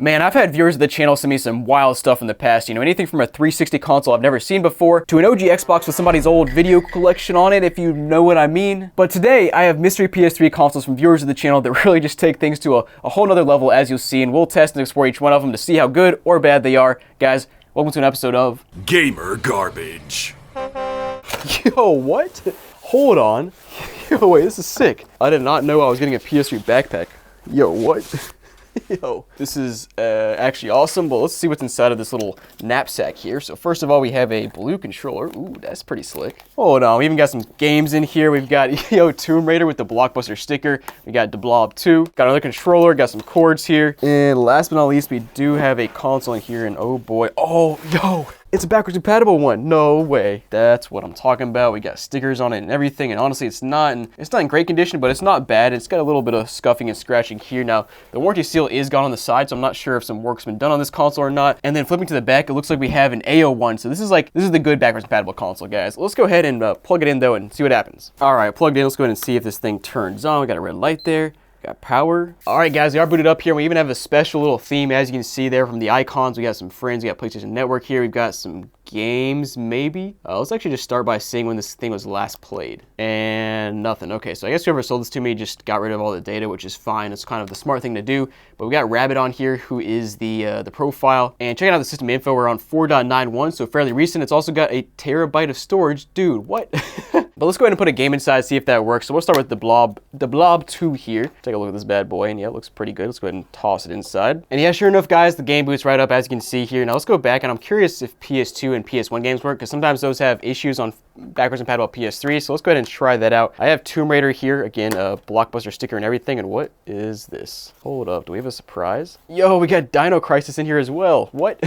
Man, I've had viewers of the channel send me some wild stuff in the past, you know, anything from a 360 console I've never seen before, to an OG Xbox with somebody's old video collection on it, if you know what I mean. But today, I have mystery PS3 consoles from viewers of the channel that really just take things to a whole nother level, as you'll see, and we'll test and explore each one of them to see how good or bad they are. Guys, welcome to an episode of... Gamer Garbage. Yo, what? Hold on. Yo, wait, this is sick. I did not know I was getting a PS3 backpack. Yo, what? Yo, this is actually awesome, but let's see what's inside of this little knapsack here. So first of all, we have a blue controller. Ooh, that's pretty slick. Hold on, we even got some games in here. We've got, yo, Tomb Raider with the Blockbuster sticker. We got The Blob 2. Got another controller, got some cords here. And last but not least, we do have a console in here, and oh boy. Oh, yo, it's a backwards compatible one. No way. That's what I'm talking about. We got stickers on it and everything, and honestly, it's not in great condition, but it's not bad. It's got a little bit of scuffing and scratching here. Now, the warranty seal is gone on the side, so I'm not sure if some work's been done on this console or not. And then flipping to the back, it looks like we have an AO1. So this is the good backwards compatible console, guys. Let's go ahead and plug it in though and see what happens. All right, plugged in. Let's go ahead and see if this thing turns on. We got a red light there. Got power. All right, guys, we are booted up here. We even have a special little theme, as you can see there from the icons. We got some friends. We got PlayStation Network here. We've got some games, maybe. Let's actually just start by seeing when this thing was last played. And nothing. Okay, so I guess whoever sold this to me just got rid of all the data, which is fine. It's kind of the smart thing to do. But we got Rabbit on here, who is the profile. And checking out the system info, we're on 4.91, so fairly recent. It's also got a terabyte of storage. Dude, what? But let's go ahead and put a game inside, see if that works. So we'll start with the Blob 2 here. Take a look at this bad boy, and yeah, it looks pretty good. Let's go ahead and toss it inside. And yeah, sure enough, guys, the game boots right up, as you can see here. Now let's go back, and I'm curious if PS2 and PS1 games work, because sometimes those have issues on backwards compatible PS3. So let's go ahead and try that out. I have Tomb Raider here, again, a Blockbuster sticker and everything. And what is this? Hold up, do we have a surprise? Yo, we got Dino Crisis in here as well. What?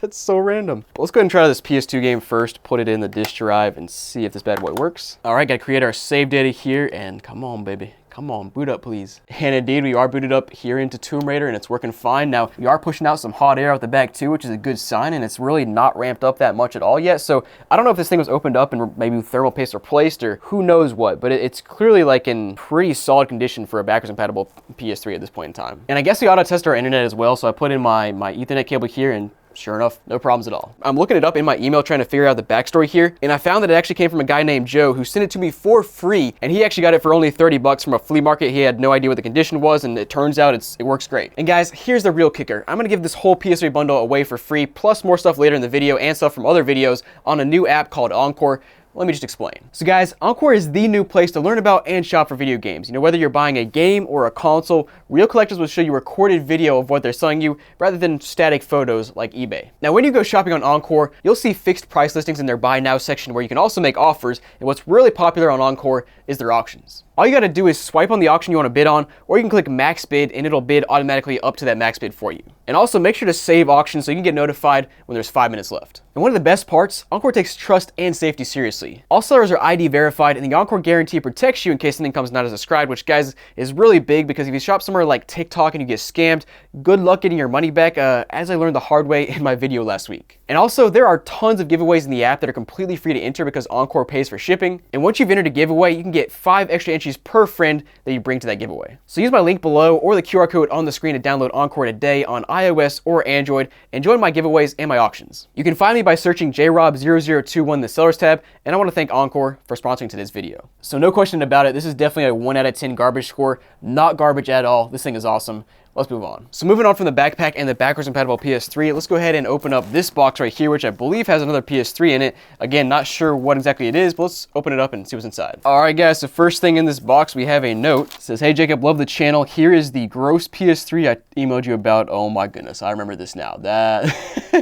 That's so random. Let's go ahead and try this PS2 game first, put it in the disk drive, and see if this bad boy works. All right, gotta create our save data here, and come on, baby. Come on, boot up, please. And indeed, we are booted up here into Tomb Raider, and it's working fine. Now, we are pushing out some hot air out the back too, which is a good sign, and it's really not ramped up that much at all yet. So I don't know if this thing was opened up and maybe thermal paste replaced, or who knows what, but it's clearly like in pretty solid condition for a backwards compatible PS3 at this point in time. And I guess we ought to test our internet as well, so I put in my Ethernet cable here, and sure enough, no problems at all. I'm looking it up in my email trying to figure out the backstory here, and I found that it actually came from a guy named Joe who sent it to me for free, and he actually got it for only 30 bucks from a flea market. He had no idea what the condition was, and it turns out it works great. And guys, here's the real kicker. I'm gonna give this whole PS3 bundle away for free, plus more stuff later in the video and stuff from other videos on a new app called Encore. Let me just explain. So guys, Encore is the new place to learn about and shop for video games. You know, whether you're buying a game or a console, real collectors will show you recorded video of what they're selling you rather than static photos like eBay. Now, when you go shopping on Encore, you'll see fixed price listings in their buy now section where you can also make offers, and what's really popular on Encore is their auctions. All you gotta do is swipe on the auction you wanna bid on, or you can click max bid and it'll bid automatically up to that max bid for you. And also make sure to save auctions so you can get notified when there's 5 minutes left. And one of the best parts, Encore takes trust and safety seriously. All sellers are ID verified, and the Encore guarantee protects you in case something comes not as described, which, guys, is really big, because if you shop somewhere like TikTok and you get scammed, good luck getting your money back, as I learned the hard way in my video last week. And also, there are tons of giveaways in the app that are completely free to enter because Encore pays for shipping. And once you've entered a giveaway, you can get 5 extra entries per friend that you bring to that giveaway. So use my link below or the QR code on the screen to download Encore today on iOS or Android and join my giveaways and my auctions. You can find me by searching JRob0021 in the Sellers tab, and I want to thank Encore for sponsoring today's video. So no question about it, this is definitely a 1 out of 10 garbage score. Not garbage at all. This thing is awesome. Let's move on. So moving on from the backpack and the backwards compatible PS3, let's go ahead and open up this box right here, which I believe has another PS3 in it. Again, not sure what exactly it is, but let's open it up and see what's inside. All right, guys, so first thing in this box, we have a note. It says, "Hey, Jacob, love the channel. Here is the gross PS3 I emailed you about." Oh my goodness, I remember this now.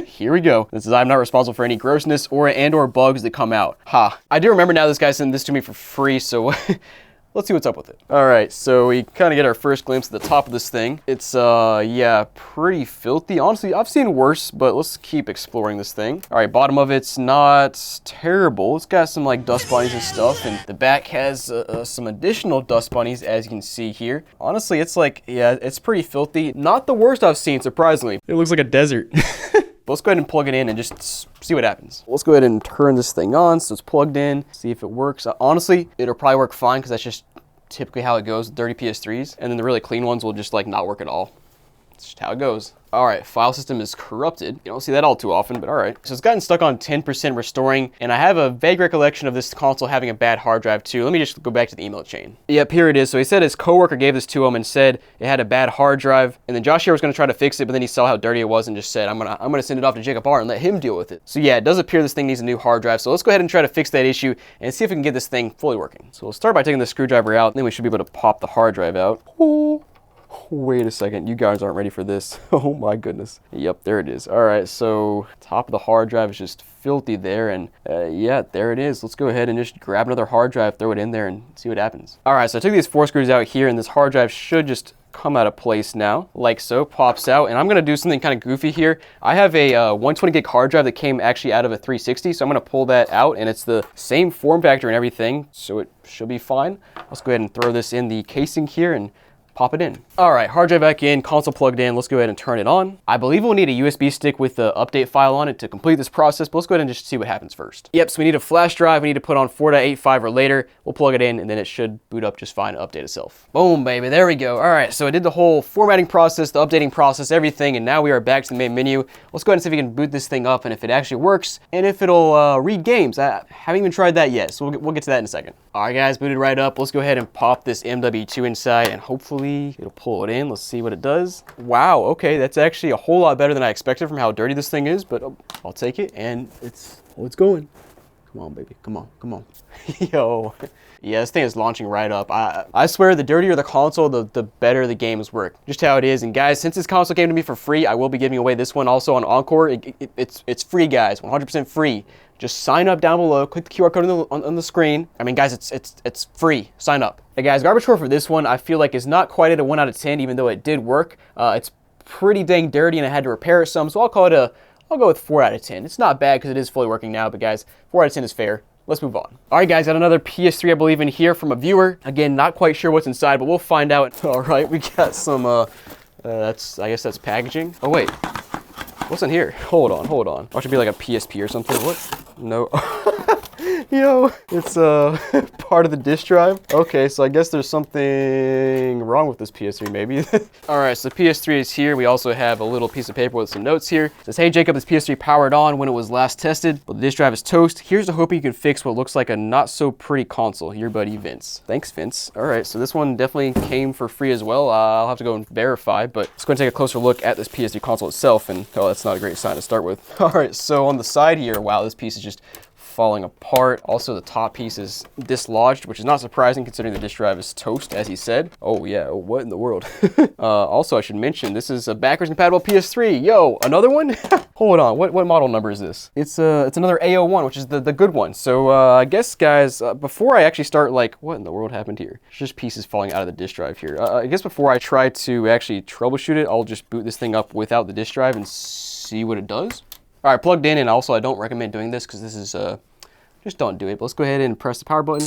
Here we go. This is, "I'm not responsible for any grossness or bugs that come out." Ha. I do remember now this guy sent this to me for free, so let's see what's up with it. All right, so we kind of get our first glimpse at the top of this thing. It's, yeah, pretty filthy. Honestly, I've seen worse, but let's keep exploring this thing. All right, bottom of it's not terrible. It's got some, like, dust bunnies and stuff, and the back has some additional dust bunnies, as you can see here. Honestly, it's like, yeah, it's pretty filthy. Not the worst I've seen, surprisingly. It looks like a desert. But let's go ahead and plug it in and just see what happens. Let's go ahead and turn this thing on so it's plugged in, see if it works. Honestly, it'll probably work fine because that's just typically how it goes with dirty PS3s. And then the really clean ones will just like not work at all. That's just how it goes. All right, file system is corrupted. You don't see that all too often, but all right. So it's gotten stuck on 10% restoring, and I have a vague recollection of this console having a bad hard drive too. Let me just go back to the email chain. Yep, here it is. So he said his coworker gave this to him and said it had a bad hard drive, and then Josh here was gonna try to fix it, but then he saw how dirty it was and just said, I'm gonna send it off to Jacob R and let him deal with it. So yeah, it does appear this thing needs a new hard drive. So let's go ahead and try to fix that issue and see if we can get this thing fully working. So we'll start by taking the screwdriver out, and then we should be able to pop the hard drive out. Ooh. Wait a second, you guys aren't ready for this. Oh my goodness. Yep, there it is. All right, so top of the hard drive is just filthy there, and yeah, there it is. Let's go ahead and just grab another hard drive, throw it in there, and see what happens. All right, so I took these 4 screws out here, and this hard drive should just come out of place now, like so, pops out. And I'm gonna do something kind of goofy here. I have a 120 gig hard drive that came actually out of a 360, so I'm gonna pull that out, and it's the same form factor and everything, so it should be fine. Let's go ahead and throw this in the casing here and pop it in. All right, hard drive back in, console plugged in. Let's go ahead and turn it on. I believe we'll need a USB stick with the update file on it to complete this process, but let's go ahead and just see what happens first. Yep, so we need a flash drive. We need to put on 4.85 or later. We'll plug it in, and then it should boot up just fine and update itself. Boom, baby, there we go. All right, so I did the whole formatting process, the updating process, everything, and now we are back to the main menu. Let's go ahead and see if we can boot this thing up and if it actually works, and if it'll read games. I haven't even tried that yet, so we'll get to that in a second. All right, guys, booted right up. Let's go ahead and pop this MW2 inside, and hopefully it'll pull it in. Let's see what it does. Wow, okay, that's actually a whole lot better than I expected from how dirty this thing is, but I'll take it, and it's going. Come on, baby, come on, come on. Yo. Yeah, this thing is launching right up. I swear, the dirtier the console, the better the games work. Just how it is. And guys, since this console came to me for free, I will be giving away this one also on Encore. It's free, guys, 100% free. Just sign up down below, click the QR code on the screen. I mean, guys, it's free. Sign up. Hey guys, garbage score for this one, I feel like is not quite at a 1 out of 10, even though it did work. It's pretty dang dirty, and I had to repair it some, so I'll go with 4 out of 10. It's not bad because it is fully working now, but guys, 4 out of 10 is fair. Let's move on. All right, guys, got another PS3, I believe, in here from a viewer. Again, not quite sure what's inside, but we'll find out. All right, we got some, I guess that's packaging. Oh, wait. What's in here? Hold on. Oh, it should be like a PSP or something. What? No. Yo, it's part of the disk drive. Okay, so I guess there's something wrong with this PS3 maybe. All right, so the PS3 is here. We also have a little piece of paper with some notes here. It says, hey Jacob, this PS3 powered on when it was last tested, but the disk drive is toast. Here's a hoping you can fix what looks like a not so pretty console. Your buddy Vince. Thanks, Vince. All right, so this one definitely came for free as well. I'll have to go and verify, but let's go and take a closer look at this PS3 console itself, and oh, that's not a great sign to start with. All right, so on the side here, wow, this piece is just falling apart. Also, the top piece is dislodged, which is not surprising considering the disk drive is toast, as he said. Oh yeah, what in the world? Also, I should mention, this is a backwards compatible PS3. Yo, another one? Hold on, what model number is this? It's another A01, which is the good one. So I guess, guys, before I actually start, like, what in the world happened here? There's just pieces falling out of the disk drive here. I guess before I try to actually troubleshoot it, I'll just boot this thing up without the disk drive and see what it does. All right, plugged in, and also I don't recommend doing this because this is, just don't do it. But let's go ahead and press the power button.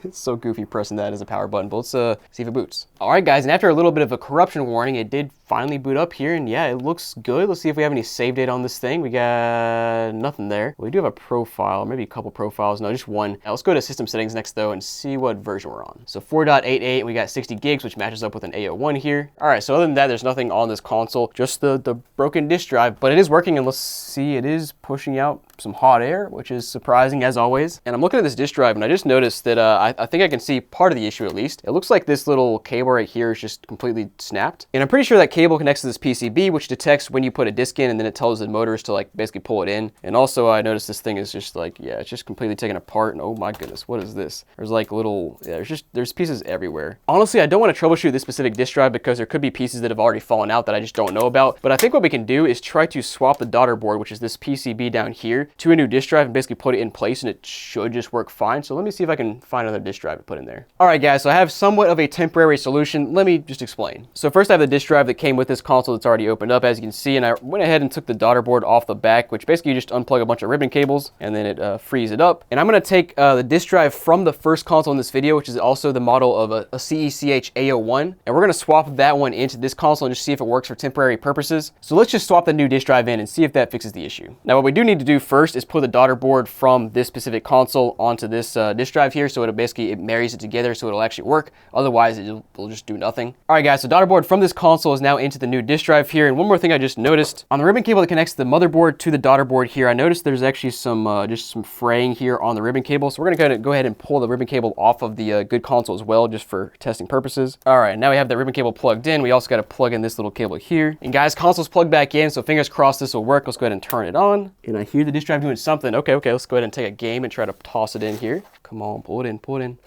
It's so goofy pressing that as a power button, but let's see if it boots. All right, guys, and after a little bit of a corruption warning, it did finally boot up here, and yeah, it looks good. Let's see if we have any save data on this thing. We got nothing there. We do have a profile, maybe a couple profiles. No, just one. Now, let's go to system settings next, though, and see what version we're on. So 4.88, we got 60 gigs, which matches up with an A01 here. All right, so other than that, there's nothing on this console, just the broken disk drive, but it is working, and let's see, it is pushing out some hot air, which is surprising as always. And I'm looking at this disk drive, and I just noticed that I think I can see part of the issue at least. It looks like this little cable right here is just completely snapped. And I'm pretty sure that cable connects to this PCB, which detects when you put a disk in, and then it tells the motors to like basically pull it in. And also I noticed this thing is just like, yeah, it's just completely taken apart. And oh my goodness, what is this? There's like little, yeah, there's pieces everywhere. Honestly, I don't want to troubleshoot this specific disk drive because there could be pieces that have already fallen out that I just don't know about. But I think what we can do is try to swap the daughter board, which is this PCB down here, to a new disk drive and basically put it in place, and it should just work fine. So let me see if I can find another disk drive to put in there. All right, guys, so I have somewhat of a temporary solution. Let me just explain. So first I have the disk drive that came with this console that's already opened up, as you can see, and I went ahead and took the daughter board off the back, which basically you just unplug a bunch of ribbon cables and then it frees it up. And I'm gonna take the disk drive from the first console in this video, which is also the model of a CECH A01, and we're gonna swap that one into this console and just see if it works for temporary purposes. So let's just swap the new disk drive in and see if that fixes the issue. Now, what What we do need to do first is put the daughter board from this specific console onto this disk drive here, so it marries it together so it'll actually work. Otherwise, it'll just do nothing. All right, guys, so daughter board from this console is now into the new disk drive here. And one more thing I just noticed, on the ribbon cable that connects the motherboard to the daughter board here, I noticed there's actually some just some fraying here on the ribbon cable. So we're gonna go ahead and pull the ribbon cable off of the good console as well, just for testing purposes. All right, now we have the ribbon cable plugged in. We also got to plug in this little cable here. And guys, console's plugged back in, so fingers crossed this will work. Let's go ahead and turn it on. And I hear the disk drive doing something. Okay, let's go ahead and take a game and try to toss it in here. Come on, pull it in.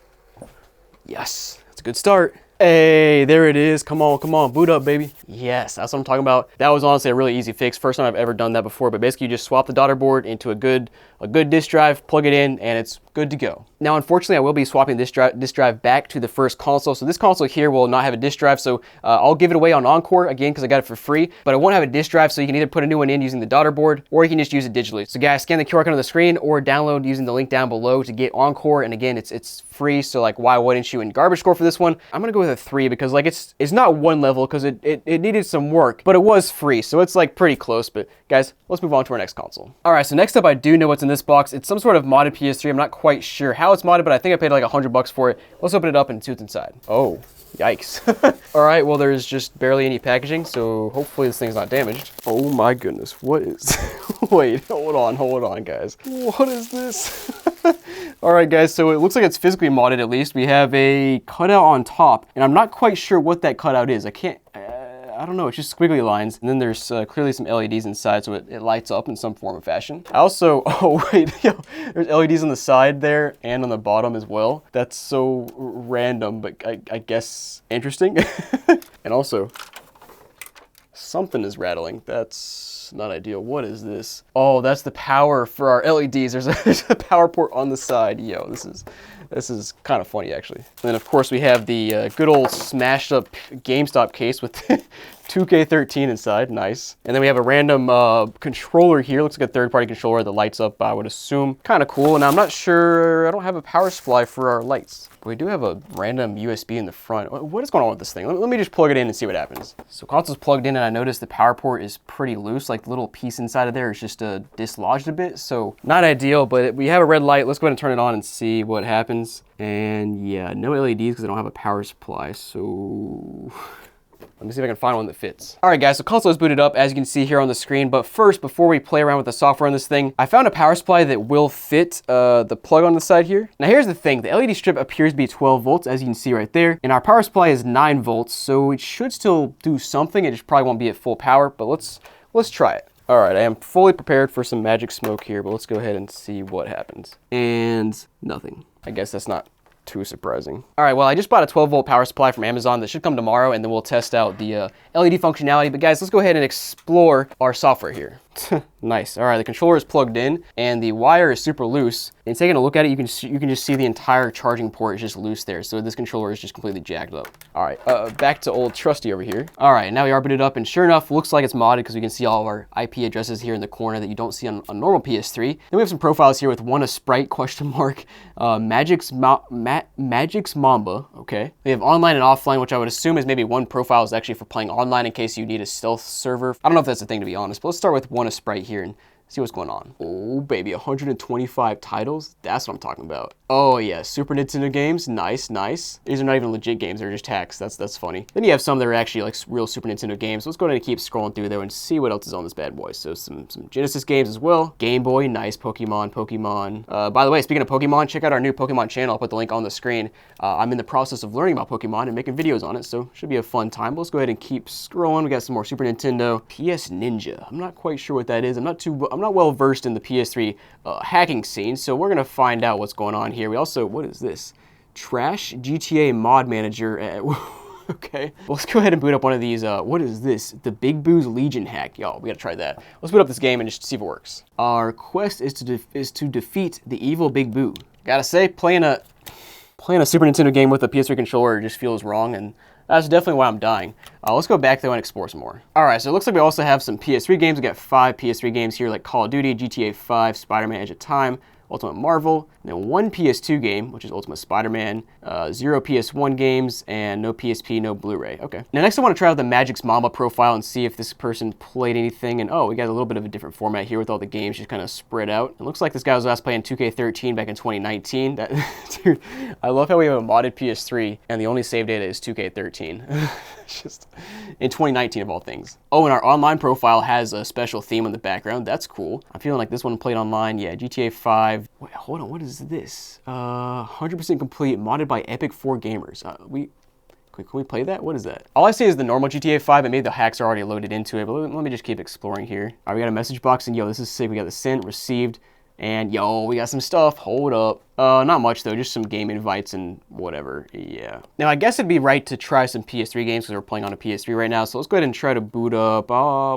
Yes, that's a good start. Hey, there it is. Come on, boot up, baby. Yes, that's what I'm talking about. That was honestly a really easy fix. First time I've ever done that before, but basically you just swap the daughter board into a good disk drive, plug it in, and it's good to go. Now, unfortunately, I will be swapping this disk drive back to the first console. So this console here will not have a disk drive, so I'll give it away on Encore, again, because I got it for free, but it won't have a disk drive, so you can either put a new one in using the daughter board, or you can just use it digitally. So guys, scan the QR code on the screen, or download using the link down below to get Encore, and again, it's free, so like, why wouldn't you? And garbage score for this one, I'm gonna go with a 3, because like, it's not one level, because it needed some work, but it was free, so it's like pretty close. But guys, let's move on to our next console. All right, so next up, I do know what's in this box. It's some sort of modded PS3. I'm not quite sure how it's modded, but I think I paid like $100 for it. Let's open it up and see what's inside. Oh, yikes. All right, well, there's just barely any packaging, so hopefully this thing's not damaged. Oh my goodness, what is... Wait, hold on, guys. What is this? All right, guys, so it looks like it's physically modded at least. We have a cutout on top, and I'm not quite sure what that cutout is. I don't know, it's just squiggly lines. And then there's clearly some LEDs inside, so it lights up in some form or fashion. I also, oh wait, yo, there's LEDs on the side there and on the bottom as well. That's so random, but I guess interesting. And also, something is rattling. That's not ideal. What is this? Oh, that's the power for our LEDs. There's a power port on the side. Yo, this is kind of funny, actually. And then, of course, we have the good old smashed up GameStop case with 2K13 inside. Nice. And then we have a random controller here. Looks like a third-party controller that lights up, I would assume. Kind of cool. And I'm not sure, I don't have a power supply for our lights. But we do have a random USB in the front. What is going on with this thing? Let me just plug it in and see what happens. So console's plugged in, and I noticed the power port is pretty loose. Like the little piece inside of there is just dislodged a bit. So not ideal, but we have a red light. Let's go ahead and turn it on and see what happens. And yeah, no LEDs because I don't have a power supply. So let me see if I can find one that fits. All right, guys, so console is booted up, as you can see here on the screen. But first, before we play around with the software on this thing, I found a power supply that will fit the plug on the side here. Now, here's the thing. The LED strip appears to be 12 volts, as you can see right there. And our power supply is 9 volts, so it should still do something. It just probably won't be at full power, but let's try it. All right, I am fully prepared for some magic smoke here, but let's go ahead and see what happens. And nothing. I guess that's not too surprising. All right, well, I just bought a 12-volt power supply from Amazon that should come tomorrow, and then we'll test out the LED functionality. But guys, let's go ahead and explore our software here. Nice. All right, the controller is plugged in, and the wire is super loose. And taking a look at it, you can just see the entire charging port is just loose there. So this controller is just completely jacked up. All right, back to old trusty over here. All right, now we are booted up, and sure enough, looks like it's modded because we can see all of our IP addresses here in the corner that you don't see on a normal PS3. Then we have some profiles here with one a Sprite question mark, Magic's Mamba. Okay. We have online and offline, which I would assume is maybe one profile is actually for playing online in case you need a stealth server. I don't know if that's a thing, to be honest, but let's start with one a Sprite here and see what's going on. Oh, baby, 125 titles? That's what I'm talking about. Oh, yeah, Super Nintendo games. Nice, nice. These are not even legit games. They're just hacks. That's funny. Then you have some that are actually like real Super Nintendo games. Let's go ahead and keep scrolling through there and see what else is on this bad boy. So some Genesis games as well. Game Boy, nice. Pokemon. By the way, speaking of Pokemon, check out our new Pokemon channel. I'll put the link on the screen. I'm in the process of learning about Pokemon and making videos on it, so should be a fun time. But let's go ahead and keep scrolling. We got some more Super Nintendo. PS Ninja. I'm not quite sure what that is. I'm not well versed in the PS3 hacking scene, so we're gonna find out what's going on here. We also, what is this? Trash GTA Mod Manager. Okay, well, let's go ahead and boot up one of these. What is this? The Big Boo's Legion hack. Y'all, we gotta try that. Let's boot up this game and just see if it works. Our quest is to defeat the evil Big Boo. Gotta say, playing a Super Nintendo game with a PS3 controller just feels wrong, and that's definitely why I'm dying. Let's go back though and explore some more. All right, so it looks like we also have some PS3 games. We got 5 PS3 games here, like Call of Duty, GTA 5, Spider-Man Edge of Time, Ultimate Marvel, and then 1 PS2 game, which is Ultimate Spider-Man, 0 PS1 games, and no PSP, no Blu-ray. Okay. Now next I want to try out the Magic's Mama profile and see if this person played anything. And oh, we got a little bit of a different format here with all the games just kind of spread out. It looks like this guy was last playing 2K13 back in 2019. That, dude, I love how we have a modded PS3 and the only save data is 2K13. Just in 2019 of all things. Oh, and our online profile has a special theme in the background. That's cool. I'm feeling like this one played online. Yeah, GTA 5. Wait, hold on. What is this? 100% complete, modded by Epic 4 Gamers. Can we play that? What is that? All I see is the normal GTA 5, and maybe the hacks are already loaded into it, but let me just keep exploring here. All right, we got a message box, and yo, this is sick. We got the sent, received, and yo, we got some stuff. Hold up. Not much though, just some game invites and whatever. Yeah. Now I guess it'd be right to try some PS3 games because we're playing on a PS3 right now. So let's go ahead and try to boot up.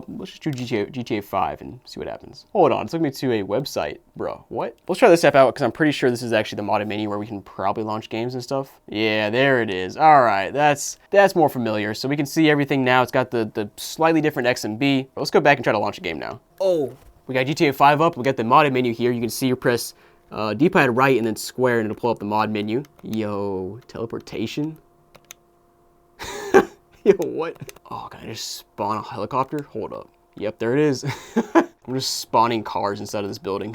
Let's just do GTA 5 and see what happens. Hold on, it's took me to a website, bro. What? Let's try this app out because I'm pretty sure this is actually the modded menu where we can probably launch games and stuff. Yeah, there it is. All right, that's more familiar. So we can see everything now. It's got the slightly different X and B. Let's go back and try to launch a game now. Oh, we got GTA 5 up. We got the modded menu here. You can see you press D-pad right and then square and it'll pull up the mod menu. Yo, teleportation. Yo, what? Oh, can I just spawn a helicopter? Hold up. Yep, there it is. I'm just spawning cars inside of this building.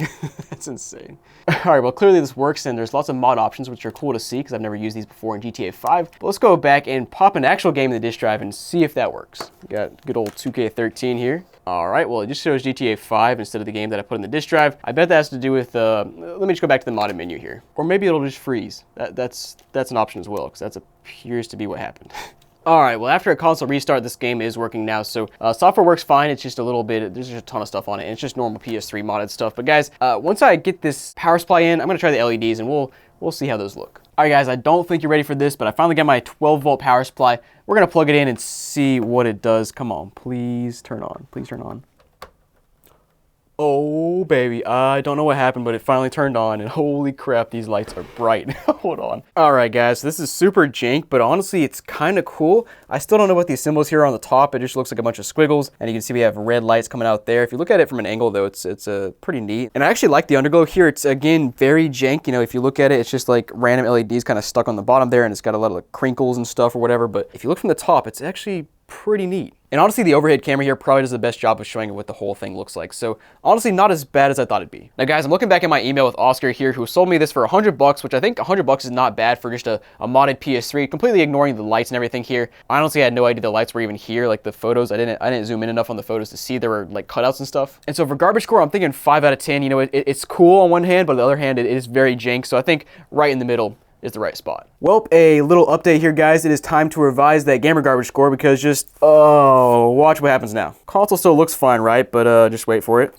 That's insane. All right, well, clearly this works and there's lots of mod options, which are cool to see because I've never used these before in GTA 5. But let's go back and pop an actual game in the disk drive and see if that works. We got good old 2K13 here. All right, well, it just shows GTA 5 instead of the game that I put in the disk drive. I bet that has to do with, let me just go back to the modded menu here. Or maybe it'll just freeze. That's an option as well, because that appears to be what happened. All right, well, after a console restart, this game is working now. So software works fine. It's just a little bit, there's just a ton of stuff on it. And it's just normal PS3 modded stuff. But guys, once I get this power supply in, I'm gonna try the LEDs and we'll see how those look. All right, guys, I don't think you're ready for this, but I finally got my 12-volt power supply. We're gonna plug it in and see what it does. Come on, please turn on. Please turn on. Oh, baby, I don't know what happened, but it finally turned on, and holy crap, these lights are bright. Hold on. All right, guys, this is super jank, but honestly, it's kind of cool. I still don't know what these symbols here are on the top. It just looks like a bunch of squiggles, and you can see we have red lights coming out there. If you look at it from an angle, though, it's pretty neat. And I actually like the underglow here. It's, again, very jank. You know, if you look at it, it's just like random LEDs kind of stuck on the bottom there, and it's got a lot of crinkles and stuff or whatever. But if you look from the top, it's actually pretty neat. And honestly, the overhead camera here probably does the best job of showing what the whole thing looks like. So honestly, not as bad as I thought it'd be. Now guys, I'm looking back at my email with Oscar here, who sold me this for $100, which I think $100 is not bad for just a modded PS3, completely ignoring the lights and everything here. I honestly had no idea the lights were even here. Like the photos, I didn't zoom in enough on the photos to see there were like cutouts and stuff. And so for garbage score, I'm thinking 5 out of 10. You know, it's cool on one hand, but on the other hand, it is very jank. So I think right in the middle is the right spot. Well, a little update here, guys. It is time to revise that gamer garbage score because watch what happens now. Console still looks fine, right? But just wait for it.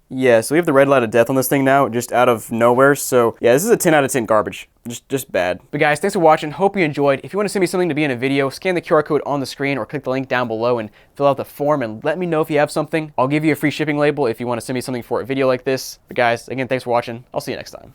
Yeah, so we have the red light of death on this thing now, just out of nowhere. So yeah, this is a 10 out of 10 garbage. Just bad. But guys, thanks for watching. Hope you enjoyed. If you want to send me something to be in a video, scan the QR code on the screen or click the link down below and fill out the form and let me know if you have something. I'll give you a free shipping label if you want to send me something for a video like this. But guys, again, thanks for watching. I'll see you next time.